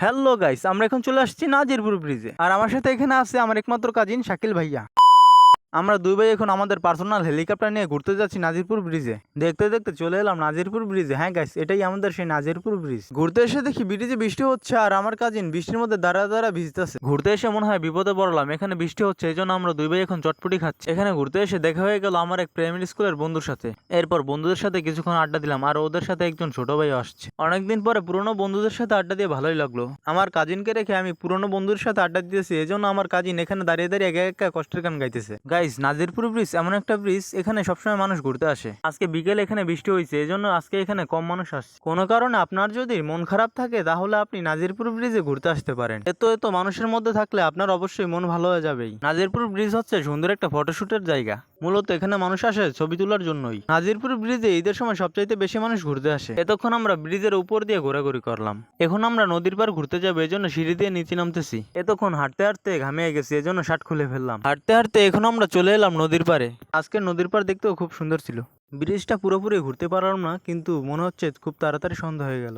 Hello guys, আমরা এখন চলে আসছি নাজিরপুর ব্রিজে। আর আমার সাথে এখানে আছে আমার একমাত্র কাজিন শাকিল ভাইয়া। আমরা দুই ভাই এখন আমাদের পার্সোনাল হেলিকপ্টার নিয়ে ঘুরতে যাচ্ছি নাজিরপুর ব্রিজে। দেখতে দেখতে চলে এলাম নাজিরপুর ব্রিজে। হ্যাঁ গাইস, এটাই আমাদের সেই নাজিরপুর ব্রিজ। ঘুরতে এসে দেখি ব্রিজে বৃষ্টি হচ্ছে আর আমার কাজিন বৃষ্টির মধ্যে দাঁড়া দাঁড়া ভিজতেছে। ঘুরতে এসে মনে হয় বিপদে পড়লাম, এখানে বৃষ্টি হচ্ছে, এই জন্য আমরা দুই ভাই এখন চটপটি খাচ্ছি। এখানে ঘুরতে এসে দেখা হয়ে গেল আমার এক প্রাইমারি স্কুলের বন্ধুর সাথে। এরপর বন্ধুদের সাথে কিছুক্ষণ আড্ডা দিলাম আর ওদের সাথে একজন ছোট ভাইও আসছে। অনেকদিন পরে পুরনো বন্ধুদের সাথে আড্ডা দিয়ে ভালোই লাগলো। আমার কাজিনকে রেখে আমি পুরনো বন্ধুর সাথে আড্ডা দিতেছি, এই জন্য আমার কাজিন এখানে দাঁড়িয়ে দাঁড়িয়ে একা একা কষ্টের গান গাইতেছে। গাইস, নাজিরপুর ব্রিজ এমন একটা ব্রিজ, এখানে সবসময় মানুষ ঘুরতে আসে। আজকে বিকেলে এখানে বৃষ্টি হয়েছে, এই জন্য আজকে এখানে কম মানুষ আসছে। কোনো কারণে আপনার যদি মন খারাপ থাকে তাহলে আপনি নাজিরপুর ব্রিজে ঘুরতে আসতে পারেন। এত এত মানুষের মধ্যে থাকলে আপনার অবশ্যই মন ভালো হয়ে যাবেই। নাজিরপুর ব্রিজ হচ্ছে সুন্দর একটা ফটোশুটের জায়গা। মূলত এখানে মানুষ আসে ছবি তোলার জন্যই। নাজিরপুর ব্রিজে ঈদের সময় সবচাইতে বেশি মানুষ ঘুরতে আসে। এতক্ষণ আমরা ব্রিজের উপর দিয়ে ঘোরাঘুরি করলাম, এখন আমরা নদীর পার ঘুরতে যাবো, এই জন্য সিঁড়ি দিয়ে নিচে নামতেছি। এতক্ষণ হাঁটতে হাঁটতে ঘামিয়ে গেছি, এই জন্য শার্ট খুলে ফেললাম। হাঁটতে হাঁটতে এখন আমরা চলে এলাম নদীর পারে। আজকে নদীর পার দেখতেও খুব সুন্দর ছিল। ব্রিজটা পুরোপুরি ঘুরতে পারলাম না, কিন্তু মনে হচ্ছে খুব তাড়াতাড়ি সন্ধ্যা হয়ে গেল।